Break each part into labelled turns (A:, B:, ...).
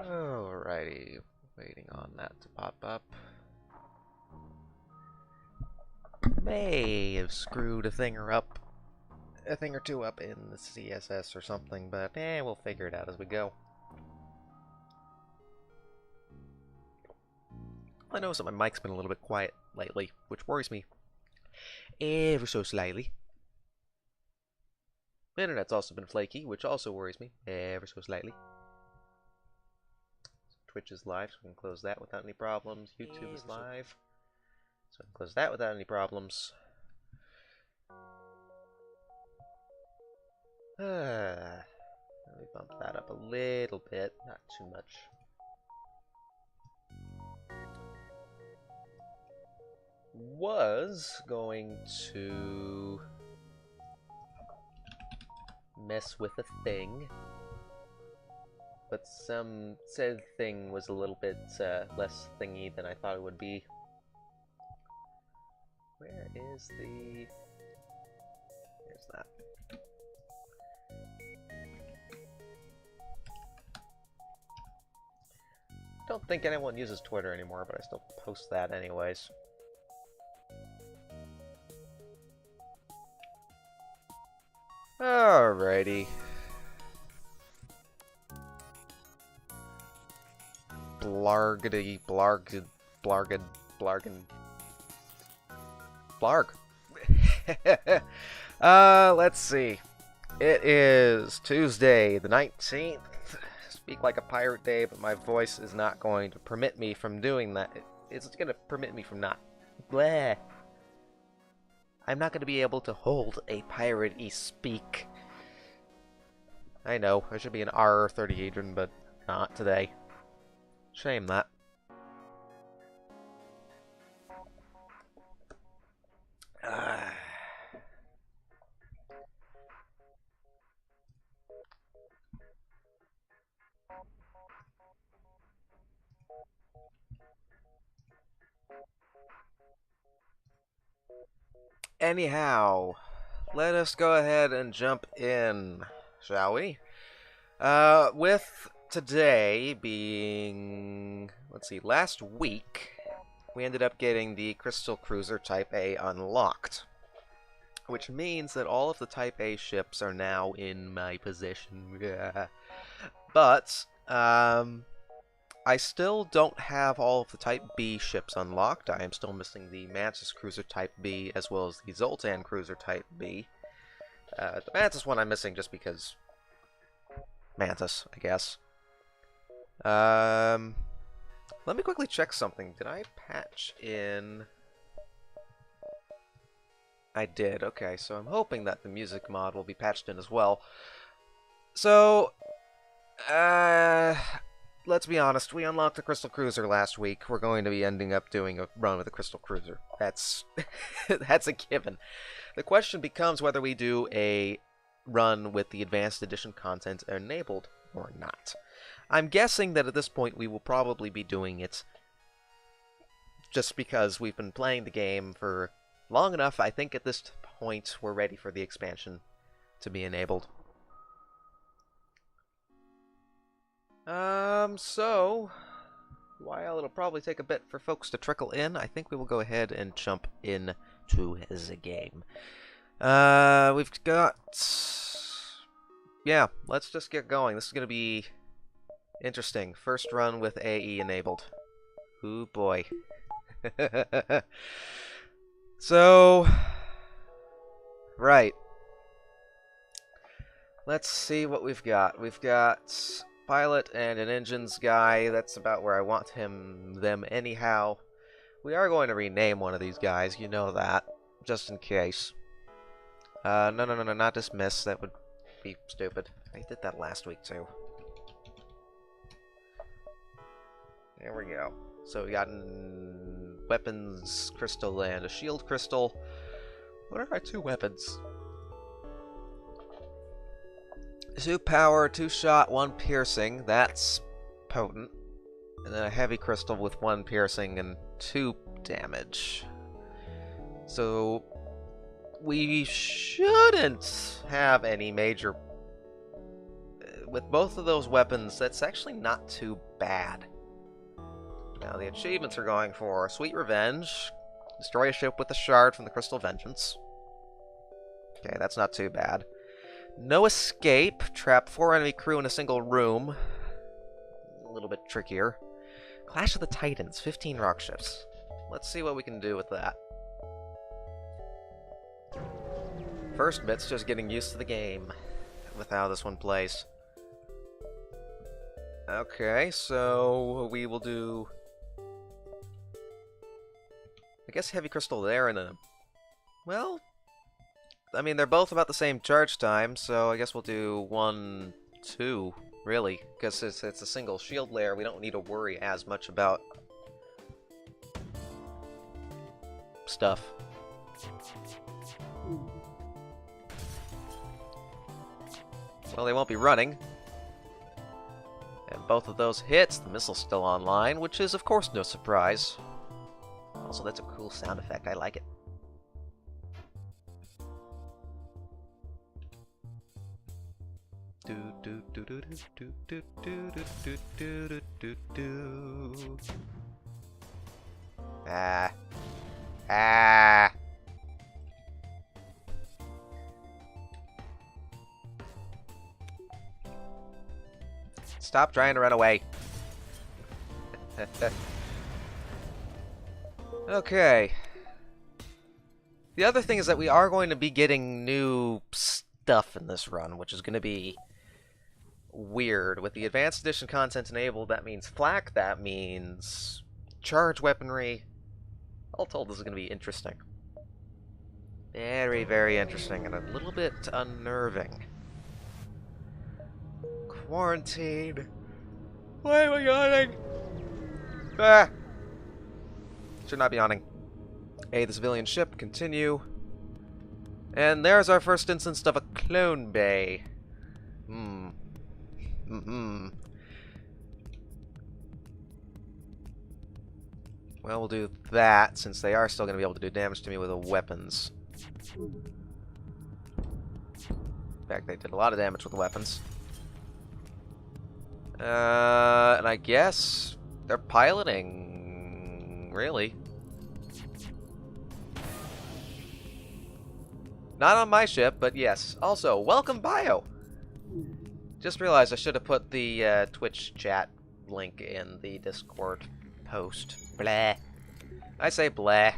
A: Alrighty, waiting on that to pop up. May have screwed a thing or two up in the CSS or something, but we'll figure it out as we go. I notice that my mic's been a little bit quiet lately, which worries me ever so slightly. The internet's also been flaky, which also worries me ever so slightly. Twitch is live, so we can close that without any problems. YouTube is live, so I can close that without any problems. Let me bump that up a little bit, not too much. Was going to mess with a thing, but some said thing was a little bit less thingy than I thought it would be. Where is the... There's that. Don't think anyone uses Twitter anymore, but I still post that anyways. Alrighty. Blargity, blargid, blargid, blargin. Blarg. Let's see. It is Tuesday, the 19th. Speak like a pirate day, but my voice is not going to permit me from doing that. It's going to permit me from not... Bleh. I'm not going to be able to hold a pirate-y speak. I know, I should be an R30 agent, but not today. Shame that. Anyhow, let us go ahead and jump in, shall we? With today being, let's see, last week, we ended up getting the Crystal Cruiser Type A unlocked, which means that all of the Type A ships are now in my possession. But, I still don't have all of the Type B ships unlocked. I am still missing the Mantis Cruiser Type B, as well as the Zoltan Cruiser Type B. The Mantis one I'm missing just because... Mantis, I guess. Let me quickly check something. Did I patch in... I did, okay, so I'm hoping that the music mod will be patched in as well. So... let's be honest, we unlocked the Crystal Cruiser last week. We're going to be ending up doing a run with the Crystal Cruiser. That's that's a given. The question becomes whether we do a run with the Advanced Edition content enabled or not. I'm guessing that at this point we will probably be doing it just because we've been playing the game for long enough. I think at this point we're ready for the expansion to be enabled. So, while it'll probably take a bit for folks to trickle in, I think we will go ahead and jump in to the game. We've got... Yeah, let's just get going. This is going to be interesting. First run with AE enabled. Ooh, boy. So... Right. Let's see what we've got. We've got... pilot and an engines guy. That's about where I want them anyhow. We are going to rename one of these guys, you know that, just in case. No, not dismiss. That would be stupid. I did that last week too. There we go. So we got weapons crystal and a shield crystal. What are our two weapons? 2 power, 2 shot, 1 piercing. That's potent. And then a heavy crystal with 1 piercing and 2 damage. So we shouldn't have any major... with both of those weapons, that's actually not too bad. Now, the achievements are going for Sweet Revenge, destroy a ship with a shard from the Crystal Vengeance. Okay, that's not too bad. No escape, trap 4 enemy crew in a single room. A little bit trickier. Clash of the Titans, 15 rock ships. Let's see what we can do with that. First bit's just getting used to the game with how this one plays. Okay, so we will do... I guess Heavy Crystal there and a... Well... I mean, they're both about the same charge time, so I guess we'll do 1, 2, really. Because it's a single shield layer, we don't need to worry as much about... stuff. Well, they won't be running. And both of those hits, the missile's still online, which is, of course, no surprise. Also, that's a cool sound effect. I like it. Do do do do do do do do do do do. Ah. Ah. Stop trying to run away. Okay. The other thing is that we are going to be getting new stuff in this run, which is going to be weird. With the Advanced Edition content enabled, that means flak, that means charge weaponry. All told, this is going to be interesting. Very, very interesting, and a little bit unnerving. Quarantine. Why am I yawning? Ah! Should not be yawning. Aid the civilian ship. Continue. And there's our first instance of a clone bay. Well, we'll do that, since they are still going to be able to do damage to me with the weapons. In fact, they did a lot of damage with the weapons. And I guess they're piloting, really. Not on my ship, but yes. Also, welcome Bio! Just realized I should have put the Twitch chat link in the Discord post. Blah. I say blah.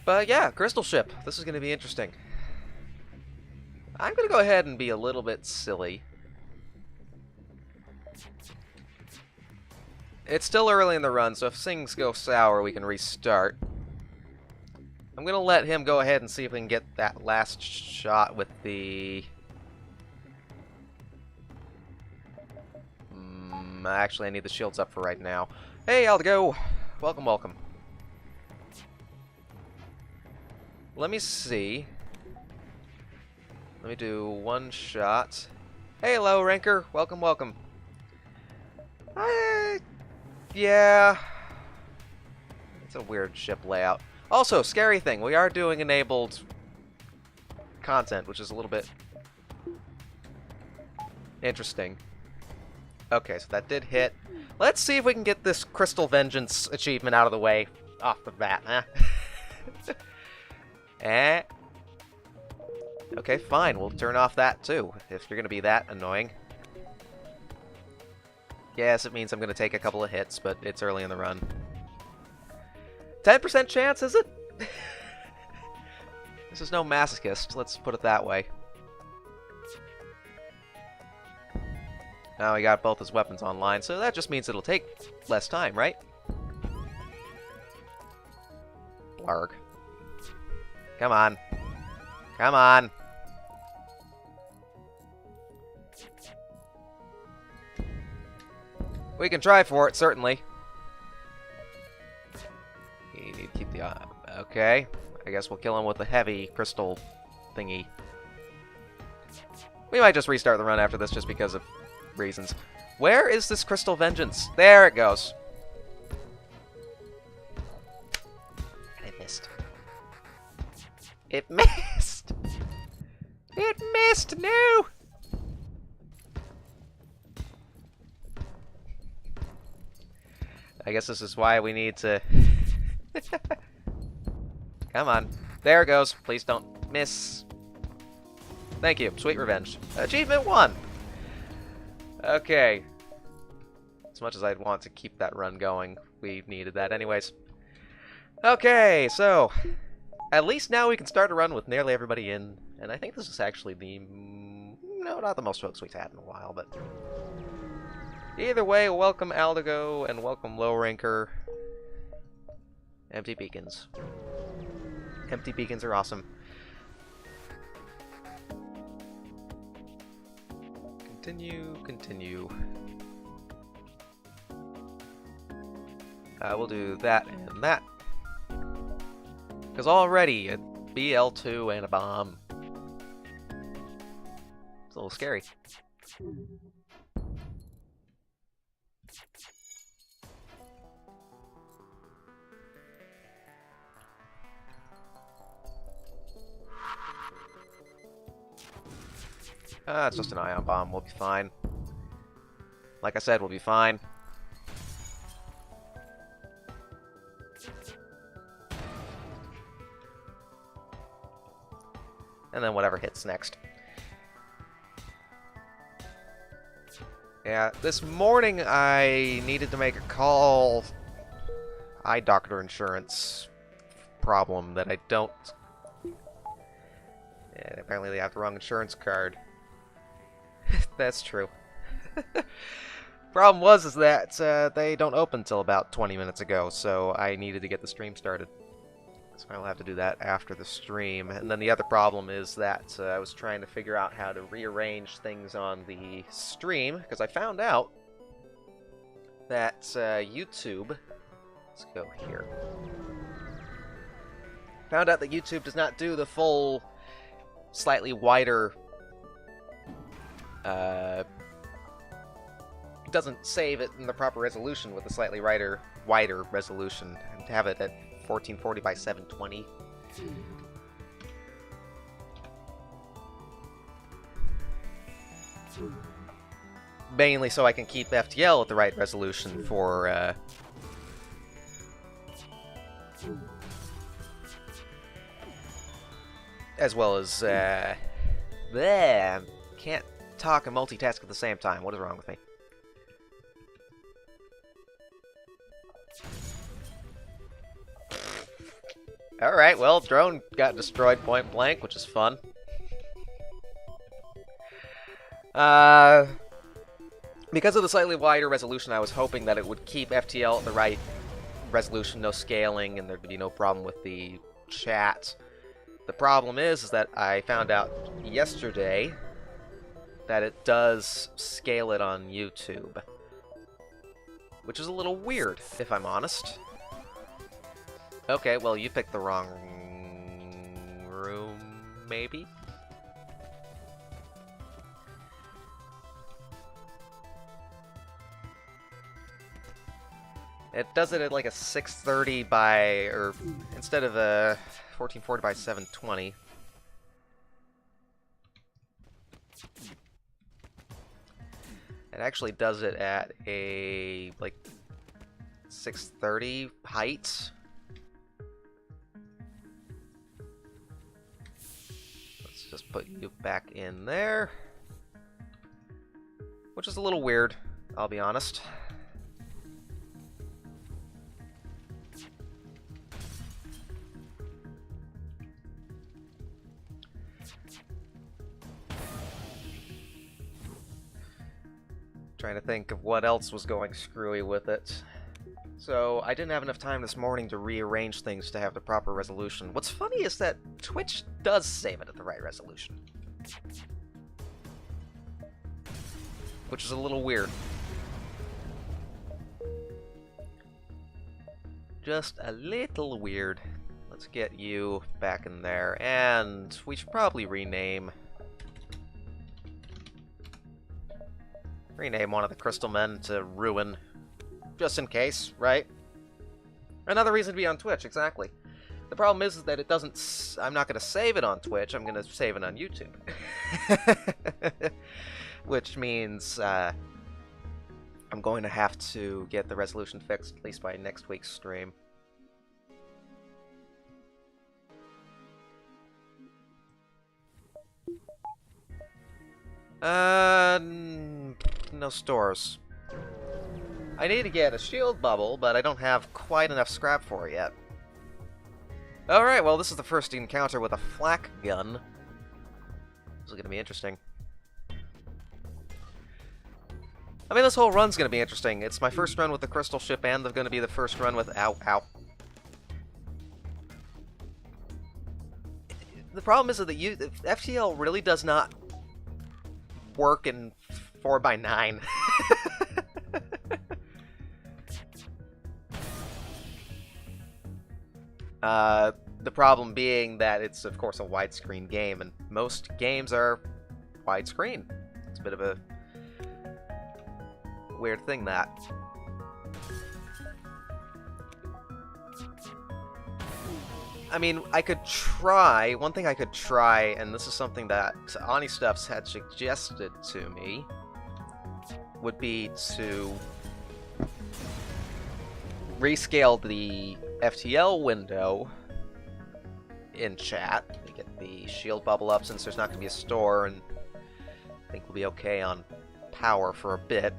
A: But yeah, Crystal Ship. This is going to be interesting. I'm going to go ahead and be a little bit silly. It's still early in the run, so if things go sour, we can restart. I'm going to let him go ahead and see if we can get that last shot with the... actually, I need the shields up for right now. Hey, how'd it go? Welcome, welcome. Let me see. Let me do one shot. Hey, hello, Ranker. Welcome, welcome. Yeah. It's a weird ship layout. Also, scary thing. We are doing enabled content, which is a little bit interesting. Okay, so that did hit. Let's see if we can get this Crystal Vengeance achievement out of the way off the bat, huh? Okay, fine. We'll turn off that, too, if you're going to be that annoying. Yes, it means I'm going to take a couple of hits, but it's early in the run. 10% chance, is it? This is no masochist, let's put it that way. Now we got both his weapons online, so that just means it'll take less time, right? Blarg. Come on. Come on. We can try for it, certainly. You need to keep the... okay. I guess we'll kill him with a heavy crystal thingy. We might just restart the run after this just because of reasons. Where is this Crystal Vengeance? There it goes. And it missed. It missed! It missed! No! I guess this is why we need to... Come on. There it goes. Please don't miss. Thank you. Sweet revenge. Achievement 1! Okay. As much as I'd want to keep that run going, we needed that anyways. Okay, so... At least now we can start a run with nearly everybody in. And I think this is actually the... No, not the most folks we've had in a while, but... Either way, welcome Aldigo and welcome Low Ranker. Empty beacons. Empty beacons are awesome. Continue. We'll do that and that. Because already, a BL2 and a bomb. It's a little scary. It's just an ion bomb. We'll be fine. Like I said, we'll be fine. And then whatever hits next. Yeah, this morning I needed to make a call. Eye doctor insurance problem that I don't... Yeah, apparently they have the wrong insurance card. That's true. Problem was is that they don't open until about 20 minutes ago, so I needed to get the stream started. So I'll have to do that after the stream. And then the other problem is that I was trying to figure out how to rearrange things on the stream, because I found out that YouTube... Let's go here. Found out that YouTube does not do the full, slightly wider... doesn't save it in the proper resolution with a slightly wider resolution, and to have it at 1440 by 720. Mainly so I can keep FTL at the right resolution for as well as can't talk and multitask at the same time. What is wrong with me? Alright, well, drone got destroyed point blank, which is fun. Because of the slightly wider resolution, I was hoping that it would keep FTL at the right resolution, no scaling, and there'd be no problem with the chat. The problem is that I found out yesterday that it does scale it on YouTube. Which is a little weird, if I'm honest. Okay, well, you picked the wrong room, maybe? It does it at like a 630 by, or instead of a 1440 by 720. It actually does it at a, like, 630 height. Let's just put you back in there. Which is a little weird, I'll be honest. Trying to think of what else was going screwy with it. So, I didn't have enough time this morning to rearrange things to have the proper resolution. What's funny is that Twitch does save it at the right resolution. Which is a little weird. Just a little weird. Let's get you back in there, and we should probably rename one of the Crystal Men to Ruin, just in case, right? Another reason to be on Twitch, exactly. The problem is that it doesn't... I'm not going to save it on Twitch, I'm going to save it on YouTube. Which means I'm going to have to get the resolution fixed at least by next week's stream. No stores. I need to get a shield bubble, but I don't have quite enough scrap for it yet. Alright, well, this is the first encounter with a flak gun. This is going to be interesting. I mean, this whole run's going to be interesting. It's my first run with the crystal ship, and they're going to be the first run with... Ow, ow. The problem is that the FTL really does not work in 4x9. The problem being that it's, of course, a widescreen game, and most games are widescreen. It's a bit of a weird thing, that. I mean, I could try, one thing I could try, and this is something that Ani Stuffs had suggested to me, would be to rescale the FTL window in chat to get the shield bubble up, since there's not going to be a store, and I think we'll be okay on power for a bit.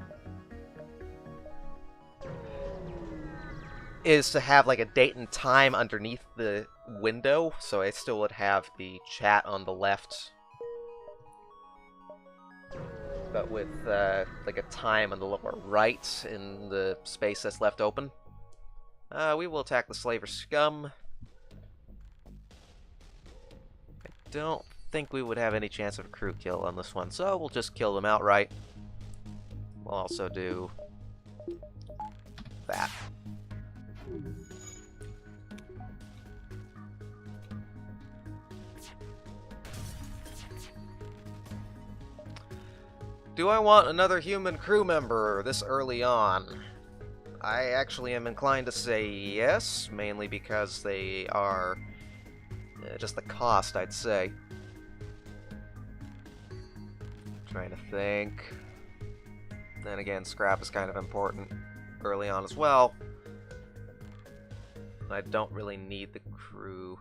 A: Is to have like a date and time underneath the window, so I still would have the chat on the left, but with like a time on the lower right in the space that's left open. We will attack the slaver scum. I don't think we would have any chance of a crew kill on this one, so we'll just kill them outright. We'll also do that. Do I want another human crew member this early on? I actually am inclined to say yes, mainly because they are just the cost, I'd say. Trying to think. Then again, scrap is kind of important early on as well. I don't really need the crew.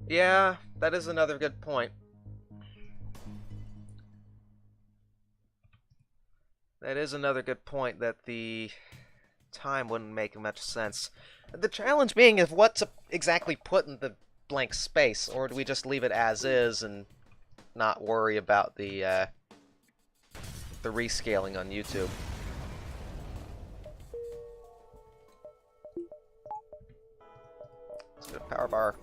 A: Yeah, that is another good point. That is another good point, that the time wouldn't make much sense. The challenge being is what to exactly put in the blank space, or do we just leave it as is and not worry about the rescaling on YouTube? Let's get a power bar.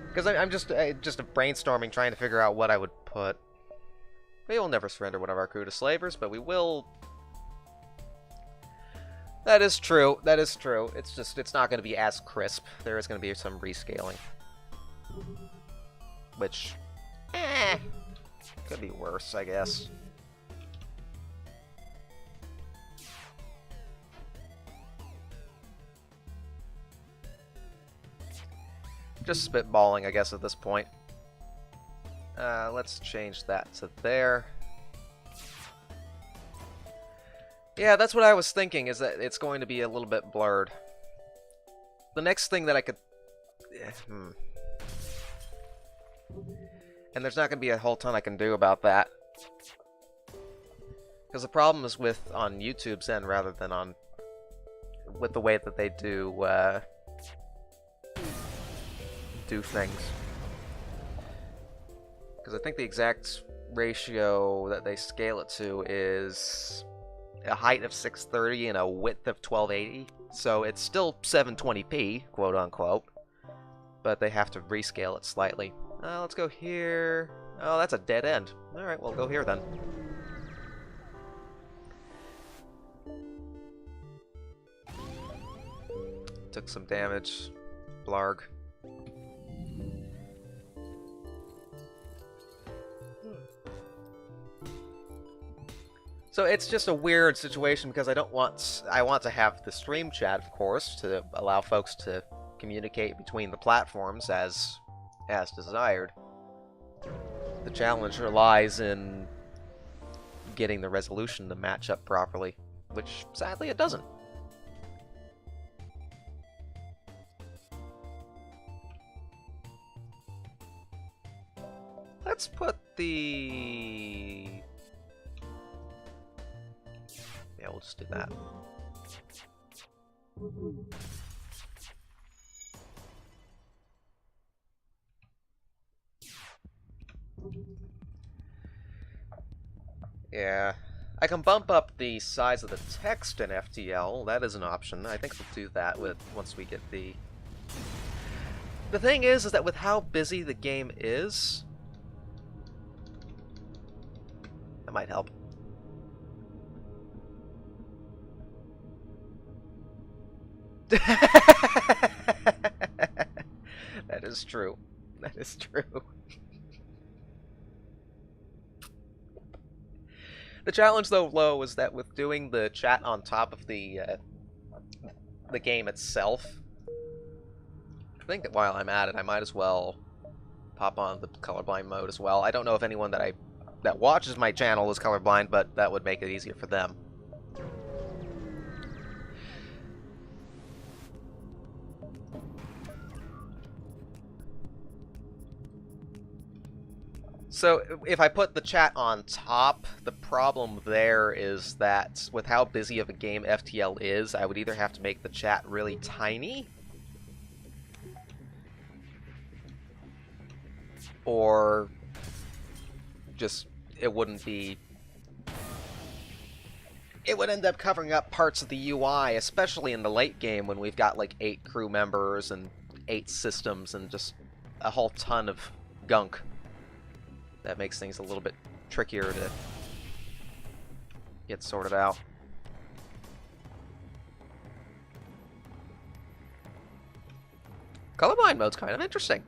A: Because I'm just brainstorming, trying to figure out what I would put. We will never surrender one of our crew to slavers, but we will... That is true. That is true. It's just, it's not going to be as crisp. There is going to be some rescaling. Which... could be worse, I guess. Just spitballing, I guess, at this point. Let's change that to there. Yeah, that's what I was thinking, is that it's going to be a little bit blurred. The next thing that I could... And there's not going to be a whole ton I can do about that. Because the problem is with on YouTube's end rather than on... with the way that they do things. Because I think the exact ratio that they scale it to is a height of 630 and a width of 1280. So it's still 720p, quote unquote. But they have to rescale it slightly. Let's go here. Oh, that's a dead end. Alright, we'll go here then. Took some damage. Blarg. So it's just a weird situation because I want to have the stream chat, of course, to allow folks to communicate between the platforms as desired. The challenge lies in getting the resolution to match up properly, which sadly it doesn't. Let's put the... Yeah, we'll just do that. Yeah. I can bump up the size of the text in FTL. That is an option. I think we'll do that once we get the... The thing is that with how busy the game is... That might help. That is true. That is true. The challenge, though, Lo, is that with doing the chat on top of the game itself, I think that while I'm at it, I might as well pop on the colorblind mode as well. I don't know if anyone that watches my channel is colorblind, but that would make it easier for them. So, if I put the chat on top, the problem there is that with how busy of a game FTL is, I would either have to make the chat really tiny, or just, it wouldn't be... It would end up covering up parts of the UI, especially in the late game when we've got like 8 crew members and 8 systems and just a whole ton of gunk. That makes things a little bit trickier to get sorted out. Colorblind mode's kind of interesting.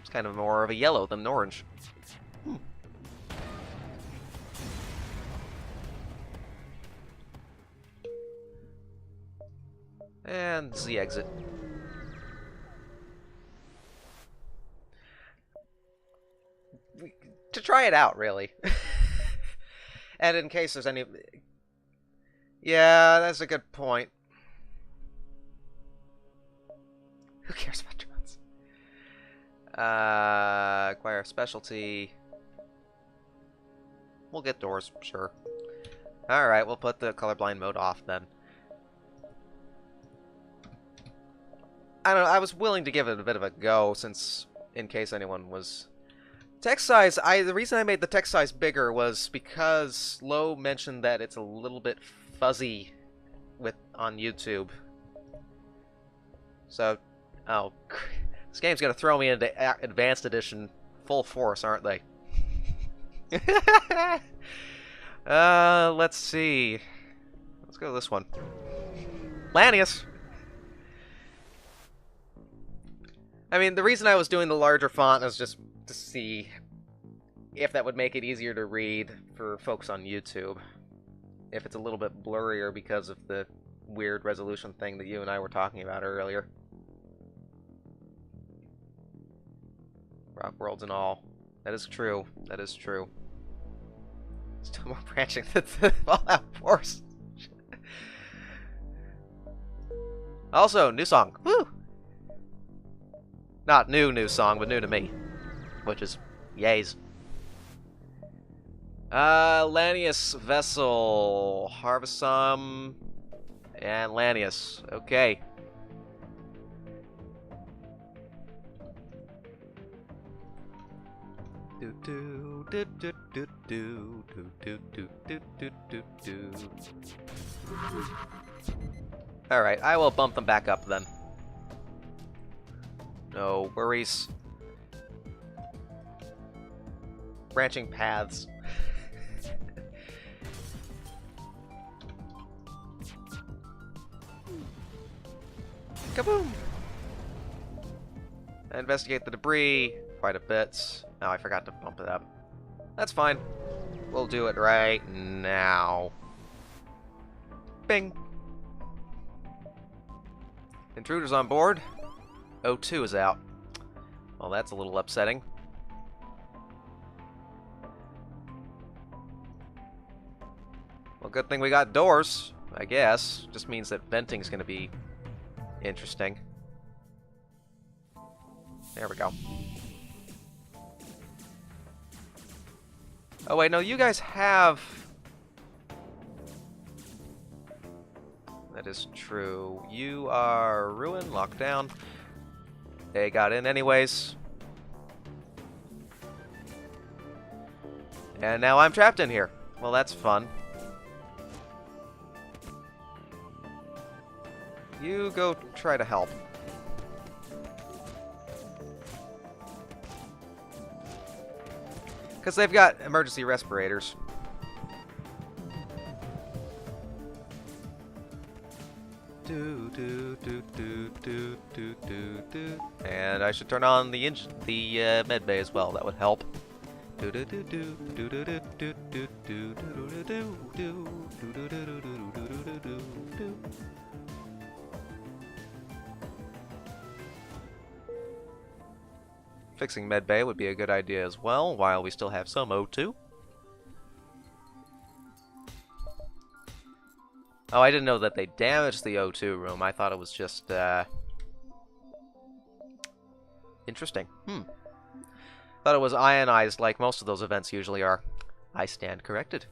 A: It's kind of more of a yellow than an orange. And Z exit. To try it out, really. And in case there's any... Yeah, that's a good point. Who cares about drones? Acquire a specialty. We'll get doors, sure. Alright, we'll put the colorblind mode off then. I don't know, I was willing to give it a bit of a go, since, in case anyone was... Text size, the reason I made the text size bigger was because Lo mentioned that it's a little bit fuzzy on YouTube. So, oh, this game's gonna throw me into Advanced Edition full force, aren't they? Let's see. Let's go to this one. Lattice! I mean, the reason I was doing the larger font is just to see if that would make it easier to read for folks on YouTube. If it's a little bit blurrier because of the weird resolution thing that you and I were talking about earlier. Rock worlds and all. That is true. That is true. Still more branching than the Fallout Force. Also, new song. Woo! Not new song, but new to me. Which is yays. Lanius Vessel. Harvest some. And Lanius. Okay. Do do do do do do do do do do do do. Alright, I will bump them back up then. No worries. Branching paths. Kaboom! Investigate the debris quite a bit. Oh, I forgot to bump it up. That's fine. We'll do it right now. Bing. Intruders on board. O2 is out. Well, that's a little upsetting. Well, good thing we got doors, I guess. Just means that venting's going to be interesting. There we go. Oh, wait, no, you guys have... That is true. You are ruined, locked down. They got in anyways. And now I'm trapped in here. Well, that's fun. You go try to help. Because they've got emergency respirators. And I should turn on the med bay as well. That would help. Fixing med bay would be a good idea as well, while we still have some O2. Oh, I didn't know that they damaged the O2 room. I thought it was just, interesting. Thought it was ionized like most of those events usually are. I stand corrected.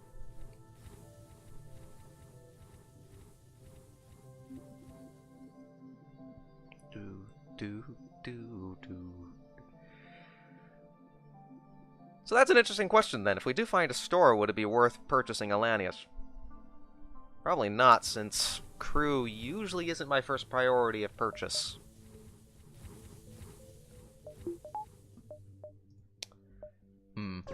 A: So that's an interesting question then. If we do find a store, would it be worth purchasing a Lattice? Probably not, since crew usually isn't my first priority of purchase. I'm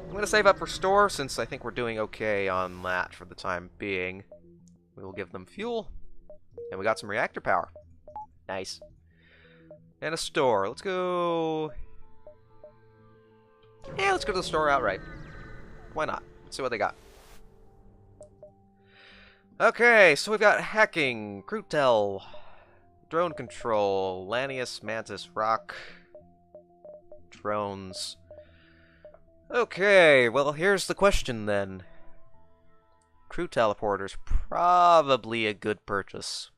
A: going to save up for store, since I think we're doing okay on that for the time being. We will give them fuel, and we got some reactor power. Nice. And a store. Let's go... Yeah, let's go to the store outright. Why not? Let's see what they got. Okay, so we've got hacking, crew tel, drone control, Lattice, Mantis, rock, drones. Okay, well, here's the question then. Crew teleporter's probably a good purchase.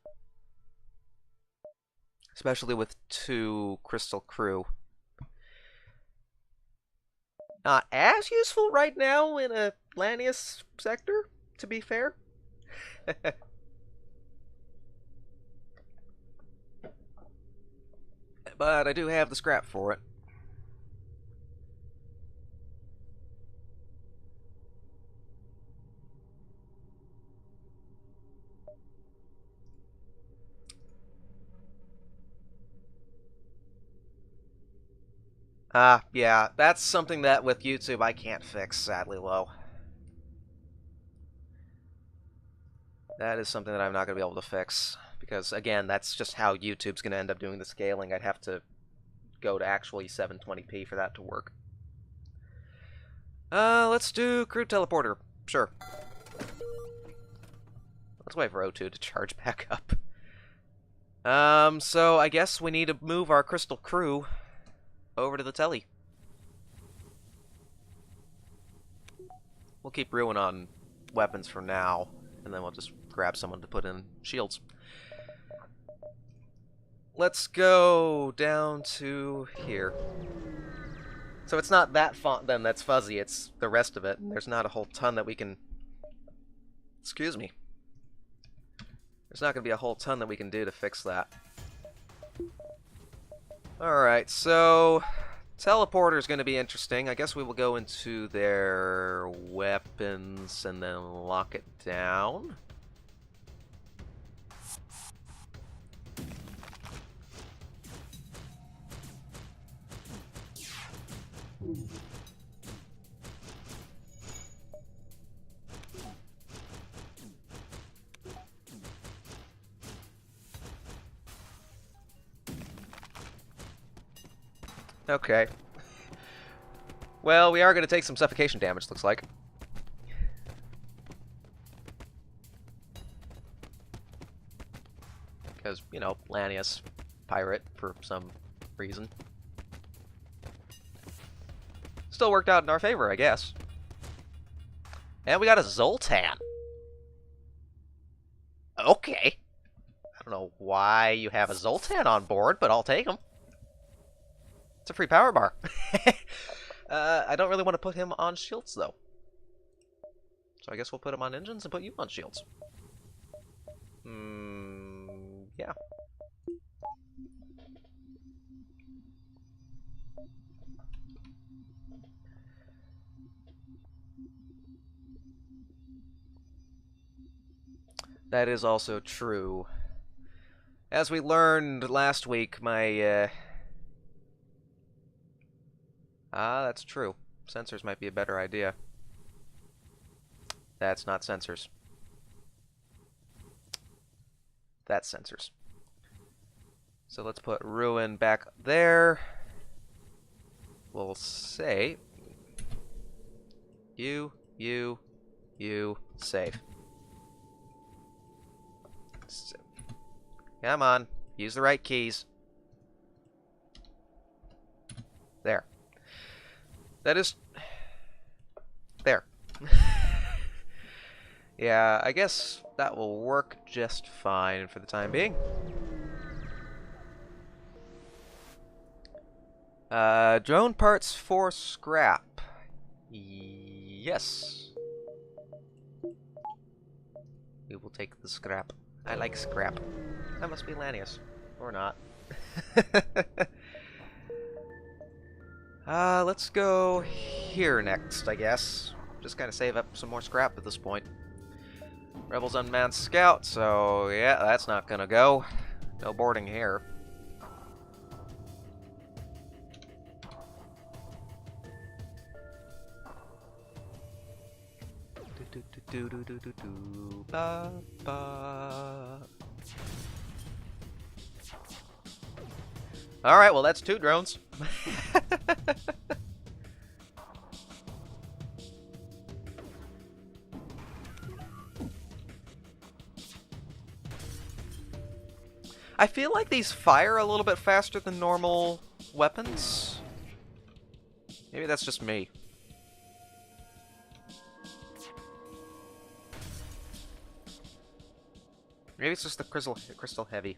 A: Especially with 2 crystal crew. Not as useful right now in a Lattice sector, to be fair. But I do have the scrap for it. Yeah, that's something that with YouTube I can't fix, sadly, low. That is something that I'm not going to be able to fix. Because, again, that's just how YouTube's going to end up doing the scaling. I'd have to go to actually 720p for that to work. Let's do crew teleporter. Sure. Let's wait for O2 to charge back up. So I guess we need to move our crystal crew over to the telly. We'll keep Ruin on weapons for now, and then we'll just grab someone to put in shields. Let's go down to here. So it's not that font then that's fuzzy, it's the rest of it. And there's not a whole ton that we can... Excuse me. There's not going to be a whole ton that we can do to fix that. Alright, so... Teleporter is going to be interesting. I guess we will go into their weapons and then lock it down. Okay. Well, we are going to take some suffocation damage, looks like. Because, you know, Lattice, pirate, for some reason. Still worked out in our favor, I guess. And we got a Zoltan. Okay. I don't know why you have a Zoltan on board, but I'll take him. It's a free power bar. I don't really want to put him on shields, though. So I guess we'll put him on engines and put you on shields. Yeah. That is also true. As we learned last week, my, that's true. Sensors might be a better idea. That's not sensors. That's sensors. So let's put Ruin back there. We'll say... You, save. Come on. Use the right keys. There. That is... There. Yeah, I guess that will work just fine for the time being. Drone parts for scrap. Yes. We will take the scrap. I like scrap. That must be Lattice. Or not. Let's go here next, I guess. Just kind of save up some more scrap at this point. Rebels unmanned scout, so yeah, that's not gonna go. No boarding here. Alright, well that's 2 drones. I feel like these fire a little bit faster than normal weapons. Maybe that's just me. Maybe it's just the crystal heavy.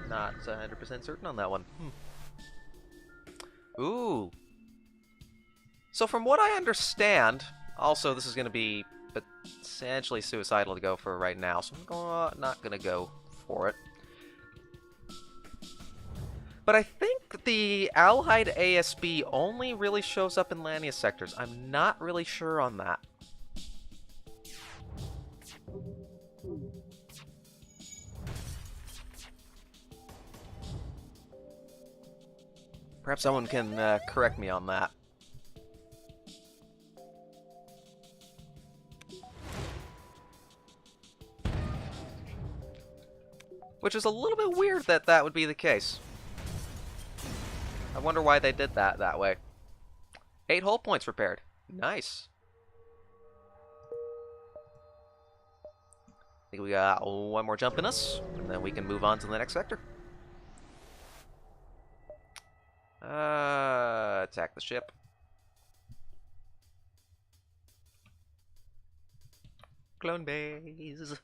A: Not 100% certain on that one. Ooh. So from what I understand, also this is going to be essentially suicidal to go for right now, so I'm not going to go for it. But I think the Allied ASB only really shows up in Lattice sectors. I'm not really sure on that. Perhaps someone can correct me on that. Which is a little bit weird that that would be the case. I wonder why they did that way. 8 hull points repaired. Nice. I think we got one more jump in us, and then we can move on to the next sector. Attack the ship. Clone base.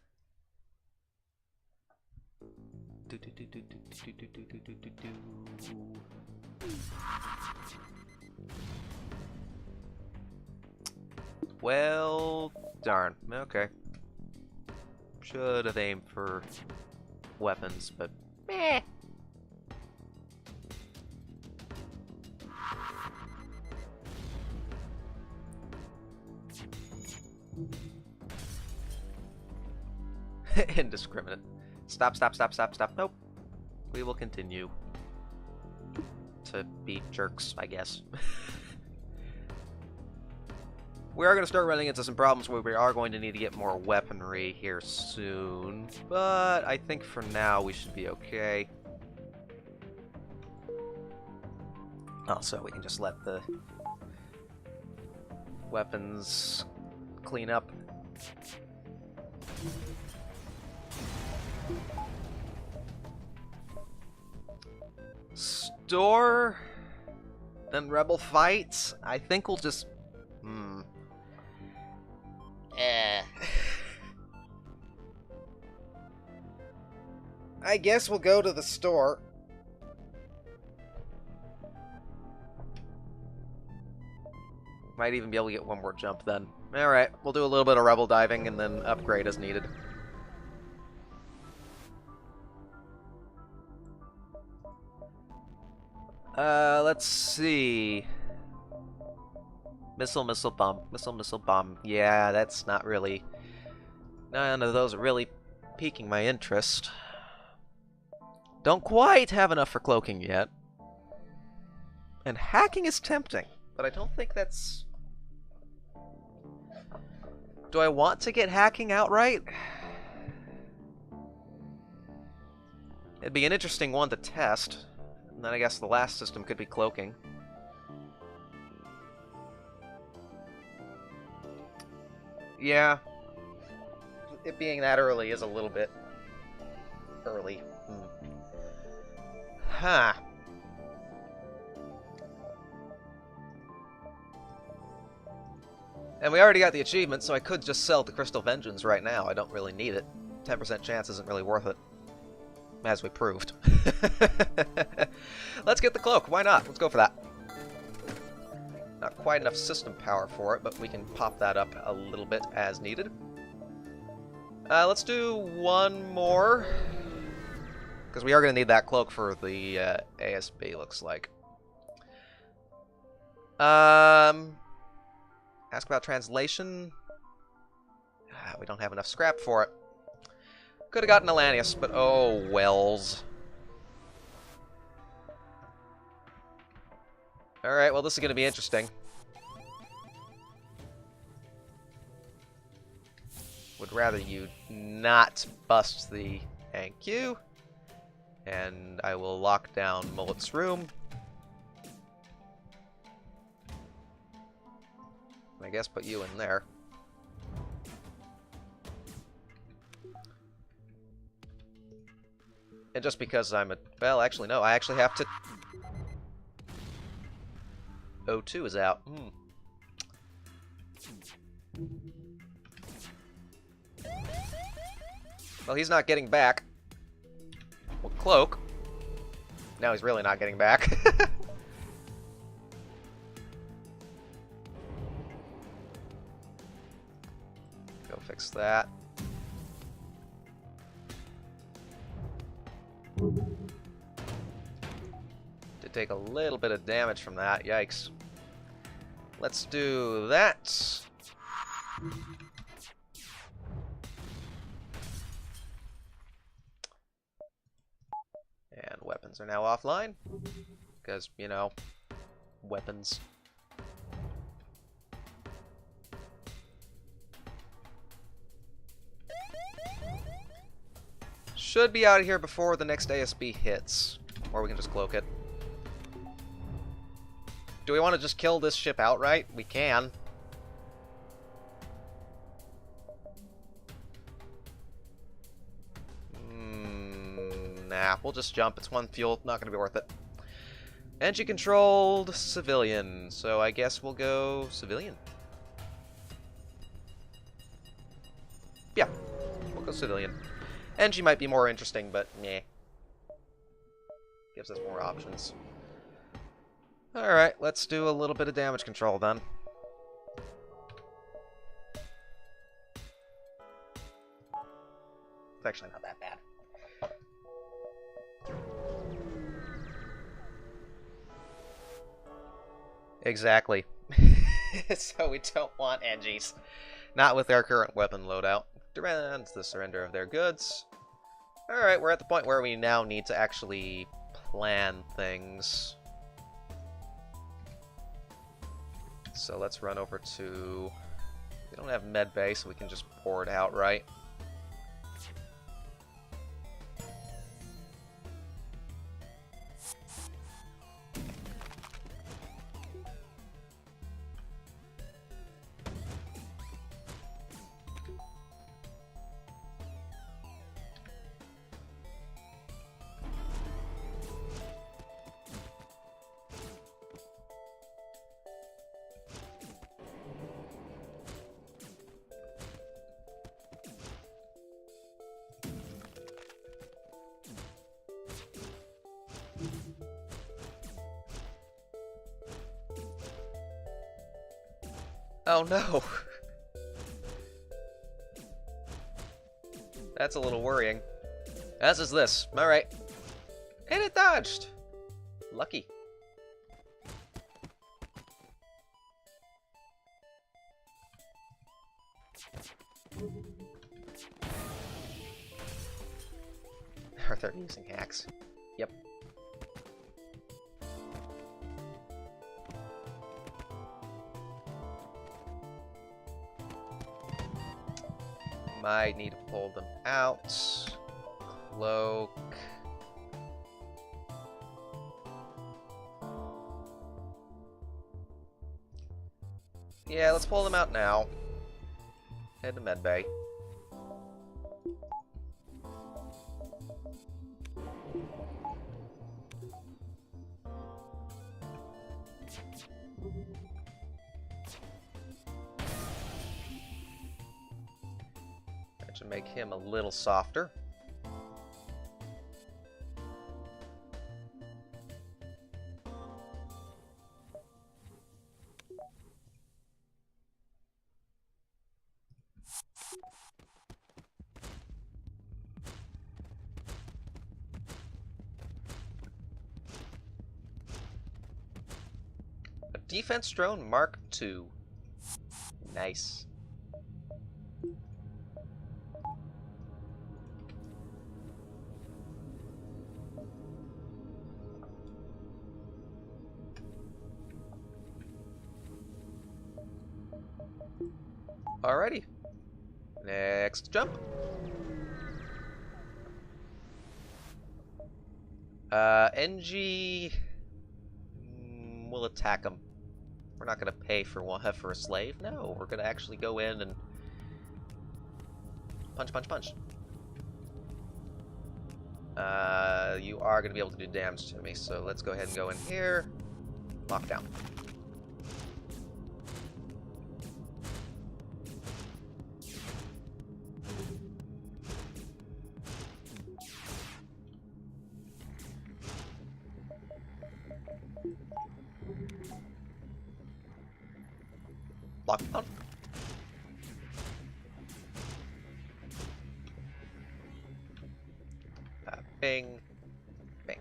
A: Well, darn. Okay. Should have aimed for weapons, but meh. Indiscriminate. Stop, stop, stop, stop, stop. Nope. We will continue to be jerks, I guess. We are going to start running into some problems where we are going to need to get more weaponry here soon. But I think for now we should be okay. Also, we can just let the weapons clean up. Store and rebel fights. I think we'll just I guess we'll go to the store. Might even be able to get one more jump then. Alright, we'll do a little bit of rebel diving and then upgrade as needed. Let's see. Missile, missile, bomb. Missile, missile, bomb. Yeah, that's not really... None of those are really piquing my interest. Don't quite have enough for cloaking yet. And hacking is tempting, but I don't think that's... Do I want to get hacking outright? It'd be an interesting one to test. And then I guess the last system could be cloaking. Yeah. It being that early is a little bit early. Huh. And we already got the achievement, so I could just sell the Crystal Vengeance right now. I don't really need it. 10% chance isn't really worth it. As we proved. Let's get the cloak. Why not? Let's go for that. Not quite enough system power for it, but we can pop that up a little bit as needed. Let's do one more. Because we are going to need that cloak for the ASB, looks like. Ask about translation. We don't have enough scrap for it. Could have gotten a Lattice, but oh, wells. Alright, well, this is going to be interesting. Would rather you not bust the NQ. And I will lock down Mullet's room. I guess put you in there. And just because I'm a... Well, actually, no. I actually have to... O2 is out. Well, he's not getting back. Well, cloak. Now he's really not getting back. Go fix that. Did take a little bit of damage from that. Yikes. Let's do that. And weapons are now offline. Because, you know, weapons. Should be out of here before the next ASB hits. Or we can just cloak it. Do we want to just kill this ship outright? We can. Nah, we'll just jump. It's one fuel. Not going to be worth it. Engine-controlled civilian. So I guess we'll go civilian. Yeah, we'll go civilian. Engie might be more interesting, but meh. Gives us more options. Alright, let's do a little bit of damage control then. It's actually not that bad. Exactly. So we don't want Engies. Not with our current weapon loadout. Demands the surrender of their goods. Alright, we're at the point where we now need to actually plan things. So let's run over to We don't have med bay, so we can just pour it out, right? Oh no! That's a little worrying. As is this. Alright. And it dodged! Lucky. Are they using hacks? Yep. Might need to pull them out. Cloak. Yeah, let's pull them out now. Head to medbay. That should make him a little softer. Defense drone Mark II. Nice. Alrighty. Next jump. NG will attack him. We're not going to pay for a slave. No, we're going to actually go in and punch, punch, punch. You are going to be able to do damage to me, so let's go ahead and go in here. Lockdown. Lockdown. Bing. Bing.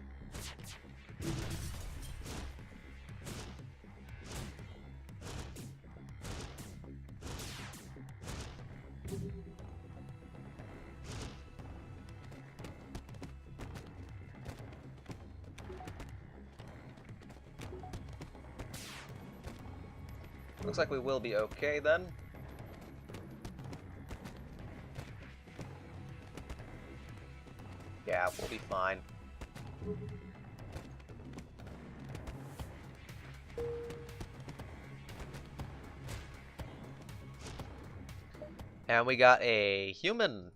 A: Looks like we will be okay then. Yeah, we'll be fine. And we got a human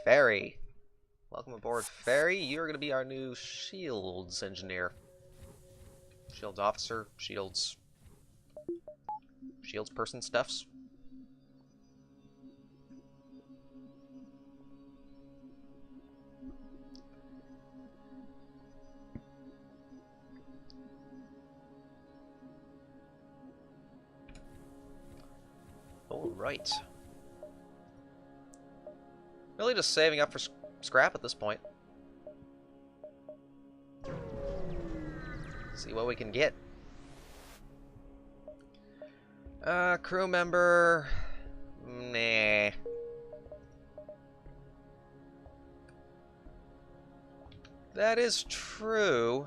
A: fairy. Welcome aboard, fairy. You're going to be our new shields engineer. Shields officer, shields person stuffs. All right. Really just saving up for scrap at this point. See what we can get. Crew member. Nah. That is true.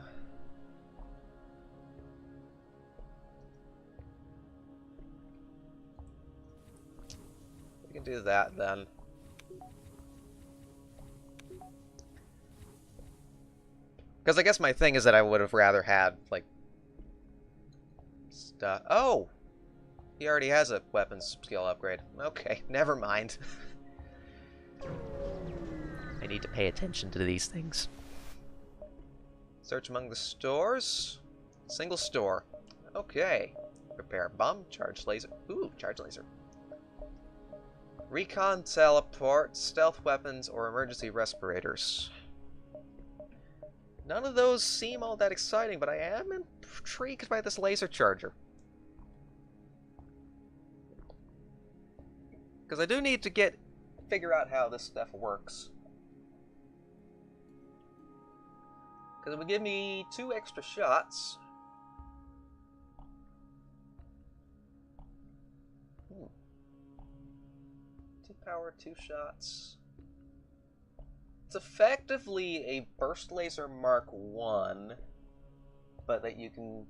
A: can do that then. Because I guess my thing is that I would have rather had, like, stuff. Oh! He already has a weapons skill upgrade. Okay, never mind. I need to pay attention to these things. Search among the stores. Single store. Okay. Repair bomb, charge laser. Ooh, charge laser. Recon, teleport, stealth weapons, or emergency respirators. None of those seem all that exciting, but I am intrigued by this laser charger. Because I do need to figure out how this stuff works. Because it would give me 2 extra shots. 2 power, 2 shots. It's effectively a burst laser Mark 1, but that you can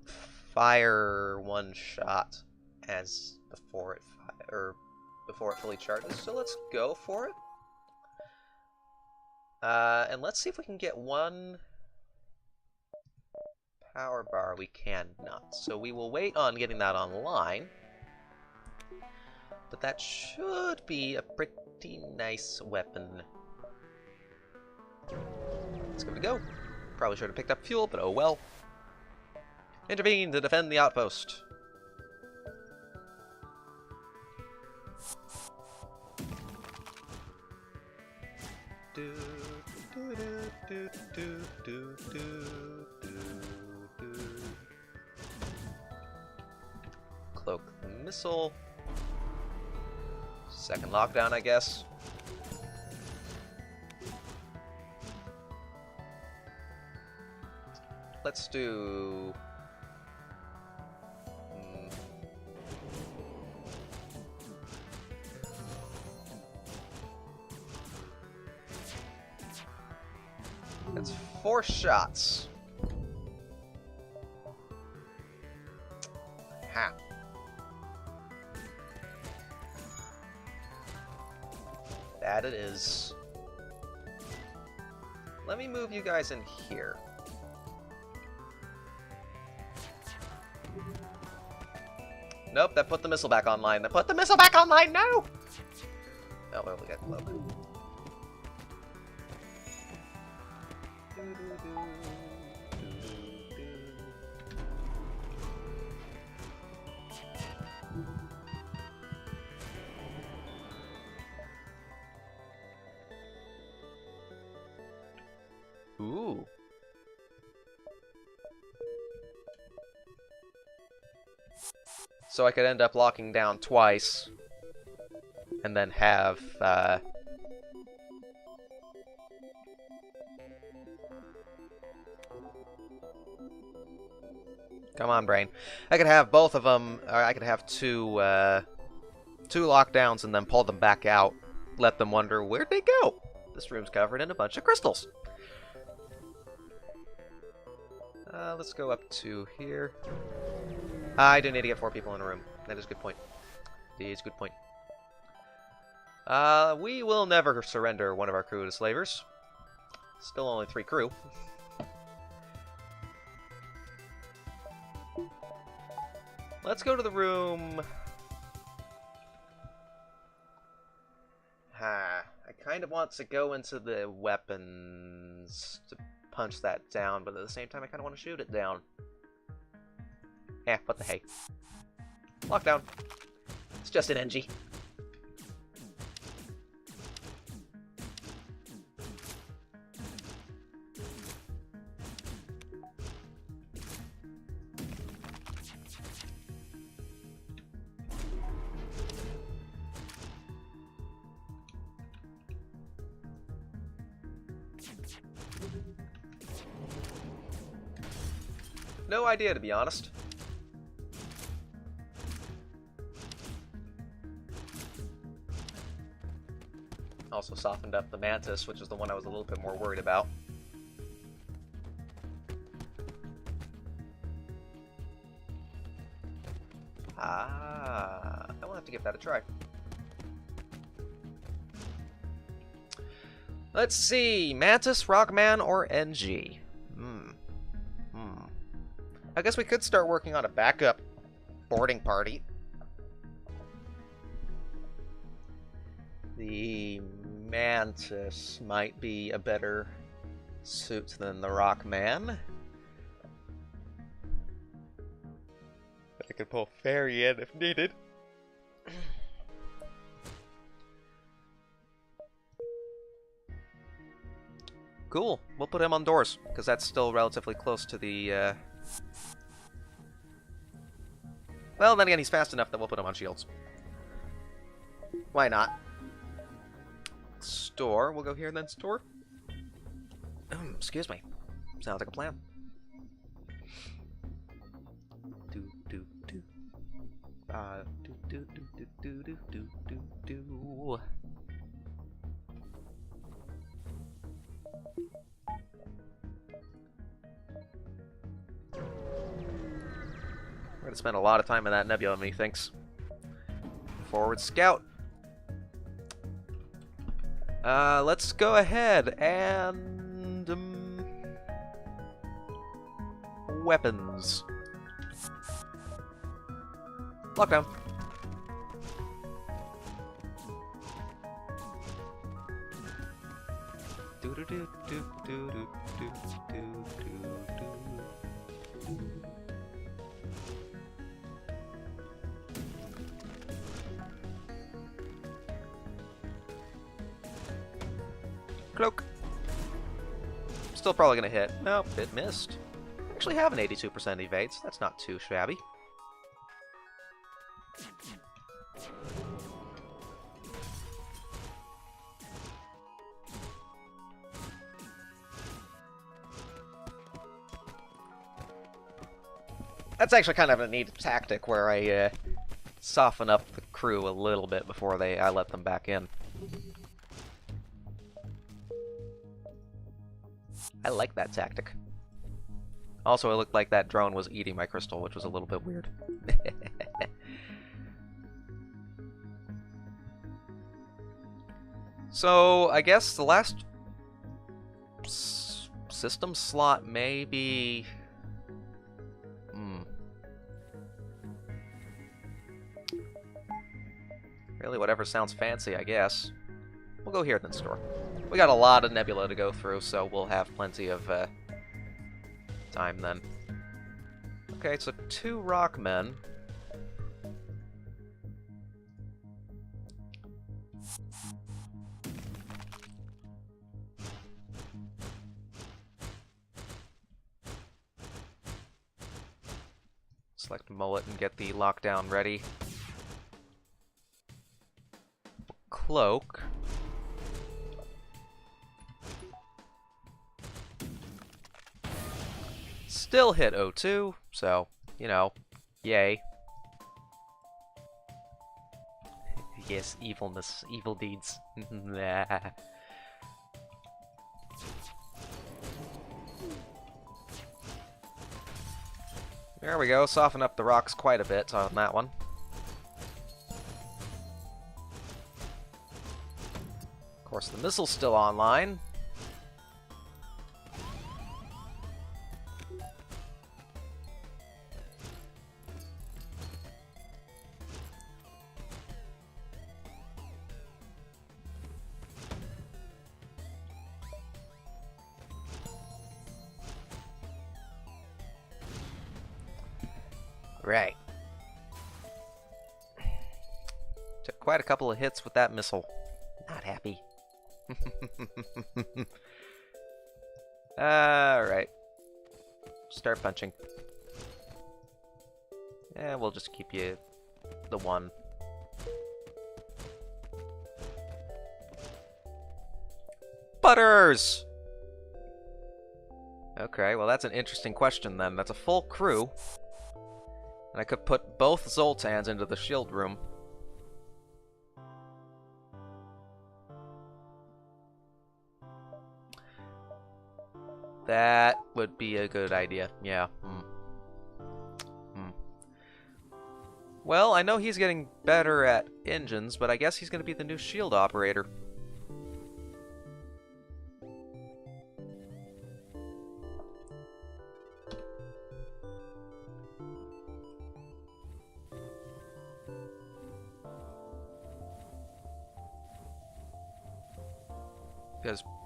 A: fire 1 shot as before it fully charges. So let's go for it. And let's see if we can get 1 power bar. We cannot. So we will wait on getting that online. But that should be a pretty nice weapon. Let's give it a go. Probably should have picked up fuel, but oh well. Intervene to defend the outpost. Cloak the missile. Second lockdown, I guess. Let's do... That's 4 shots. Ha. That it is. Let me move you guys in here. Nope, that put the missile back online. That put the missile back online, no! Oh, well, we got cloak. Ooh. So I could end up locking down twice, and then have, Come on, brain. I could have both of them, or I could have two lockdowns and then pull them back out. Let them wonder, where'd they go? This room's covered in a bunch of crystals. Let's go up to here. I do need to get 4 people in a room. That is a good point. That is a good point. We will never surrender one of our crew to slavers. Still only 3 crew. Let's go to the room. I kind of want to go into the weapons to punch that down, but at the same time I kind of want to shoot it down. What the hey. Lockdown. It's just an NG. No idea, to be honest. Also softened up the Mantis, which is the one I was a little bit more worried about. I will have to give that a try. Let's see, Mantis, Rockman, or NG? I guess we could start working on a backup boarding party. The Mantis might be a better suit than the Rockman. I could pull Fairy in if needed. Cool. We'll put him on doors, because that's still relatively close to the, Well, then again, he's fast enough that we'll put him on shields. Why not? Store. We'll go here and then store. Excuse me. Sounds like a plan. We're gonna spend a lot of time in that nebula, methinks. Forward scout. Let's go ahead and weapons. Lockdown. Cloak. Still probably gonna hit. Nope, it missed. Actually have an 82% evades. That's not too shabby. That's actually kind of a neat tactic where I soften up the crew a little bit before I let them back in. I like that tactic. Also, it looked like that drone was eating my crystal, which was a little bit weird. So, I guess the last system slot may be... Really, whatever sounds fancy, I guess. We'll go here then store. We got a lot of nebula to go through, so we'll have plenty of time then. Okay, so 2 rockmen. Select mullet and get the lockdown ready. Cloak. Still hit O2, so, you know, yay. Yes, evilness, evil deeds. Nah. There we go, soften up the rocks quite a bit on that one. Of course, the missile's still online. Right. Took quite a couple of hits with that missile. Not happy. Alright. Start punching. Yeah, we'll just keep you the 1. Butters! Okay, well that's an interesting question then. That's a full crew. And I could put both Zoltans into the shield room. That would be a good idea, yeah. Well, I know he's getting better at engines, but I guess he's going to be the new shield operator.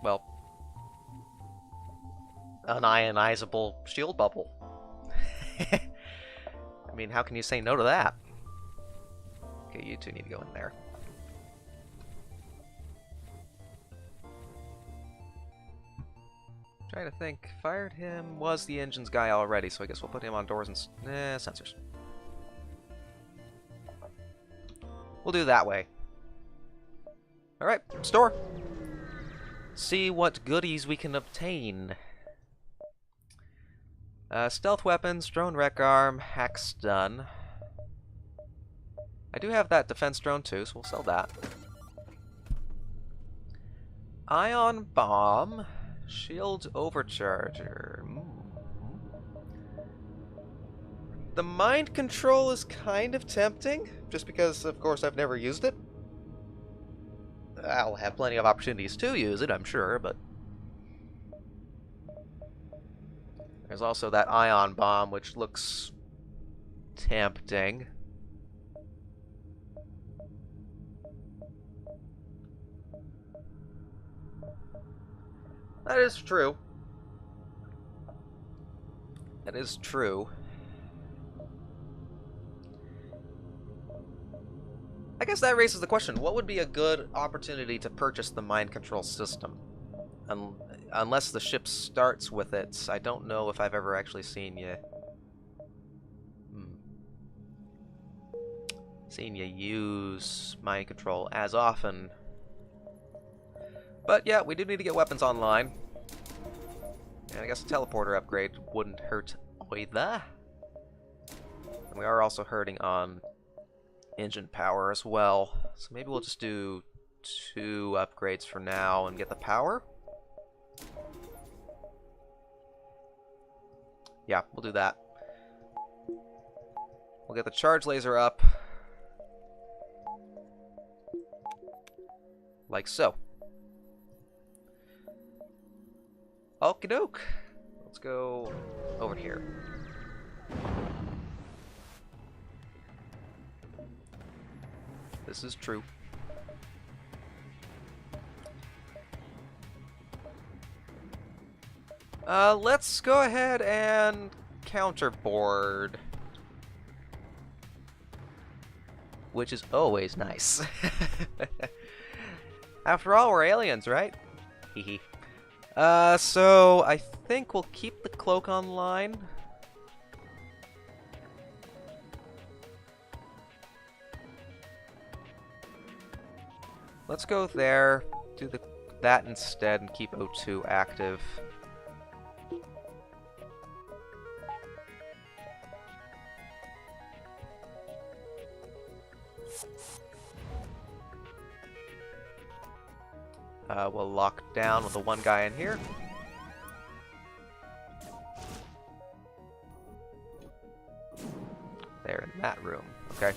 A: well, an ionizable shield bubble. I mean, how can you say no to that? Okay, you two need to go in there. Trying to think. Fired him was the engines guy already, so I guess we'll put him on doors and sensors. We'll do it that way. Alright, store. See what goodies we can obtain. Stealth weapons, drone wreck arm, hack stun. I do have that defense drone too, so we'll sell that. Ion bomb, shield overcharger. The mind control is kind of tempting, just because, of course, I've never used it. I'll have plenty of opportunities to use it, I'm sure, but... There's also that ion bomb, which looks tempting. That is true. That is true. I guess that raises the question, what would be a good opportunity to purchase the mind control system? Unless the ship starts with it, I don't know if I've ever actually seen you... seen you use mind control as often. But yeah, we do need to get weapons online. And I guess a teleporter upgrade wouldn't hurt either. And we are also hurting on engine power as well. So maybe we'll just do 2 upgrades for now and get the power. Yeah, we'll do that. We'll get the charge laser up. Like so. Okie doke. Let's go over here. This is true. Let's go ahead and counterboard. Which is always nice. After all, we're aliens, right? Hehe. So I think we'll keep the cloak online. Let's go there, do that instead, and keep O2 active. We'll lock down with the one guy in here. There, in that room. Okay.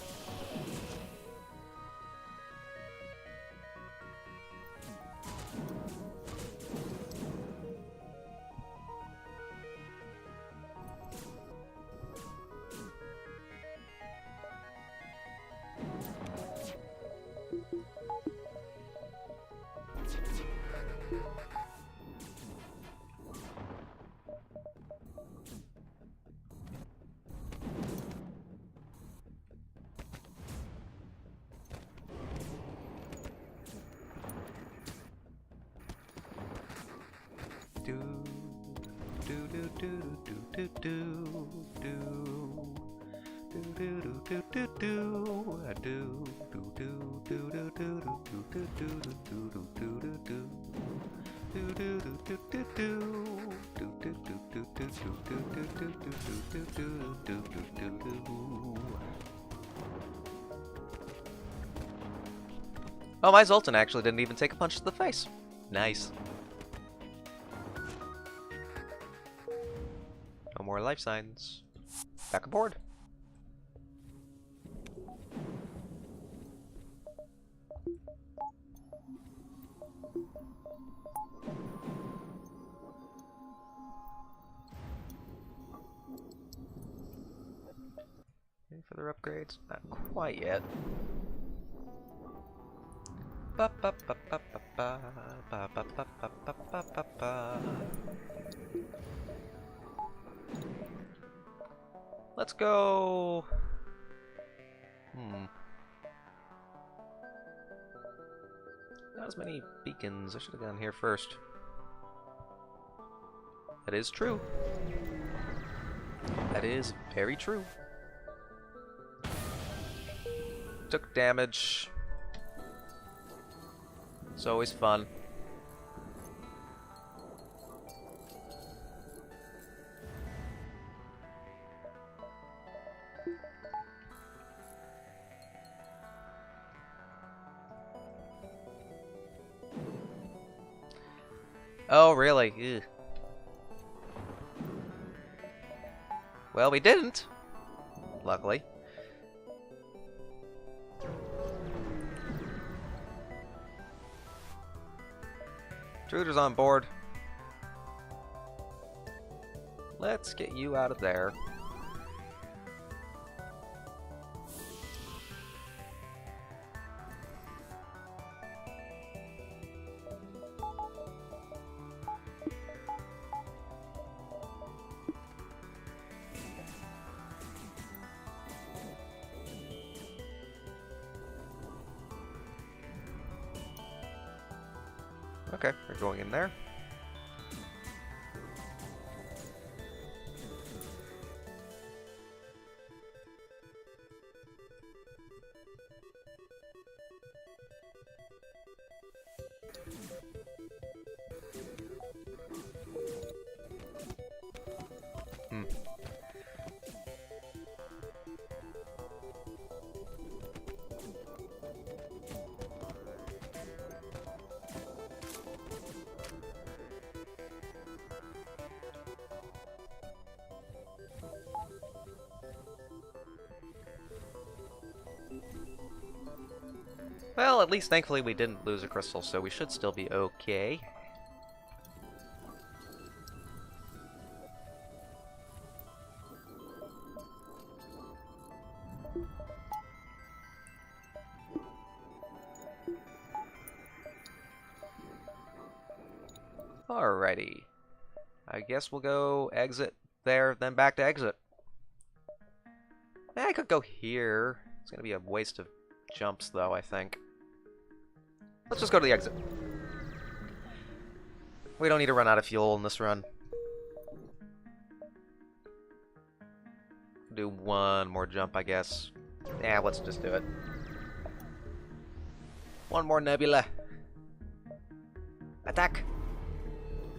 A: Oh, my Zoltan actually didn't even take a punch to the face. Nice. No more life signs. Back aboard. Any further upgrades? Not quite yet. Ba, ba, ba, ba, ba, ba, ba, ba, ba, ba, ba, ba, ba. Let's go. Not as many beacons. I should have gone here first. That is true. That is very true. Took damage. It's always fun. Oh, really? Ugh. Well, we didn't. Luckily. Intruder's on board. Let's get you out of there. Okay, we're going in there. Well, at least thankfully we didn't lose a crystal, so we should still be okay. Alrighty. I guess we'll go exit there, then back to exit. I could go here. It's gonna be a waste of jumps, though, I think. Let's just go to the exit. We don't need to run out of fuel in this run. Do one more jump, I guess. Yeah, let's just do it. One more nebula. Attack!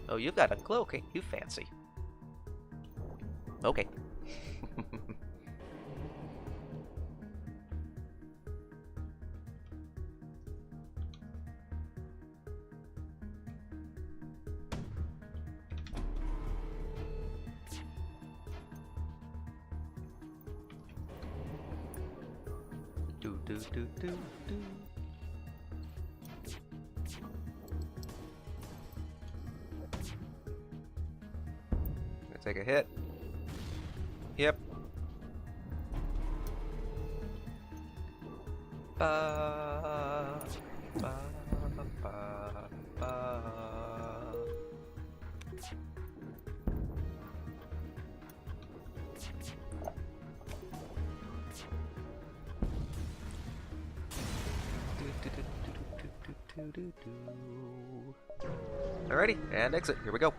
A: Oh, you've got a cloak, ain't you fancy? Okay. Do. Gonna take a hit. Yep. Ba, ba, ba, ba. Alrighty, and exit. Here we go.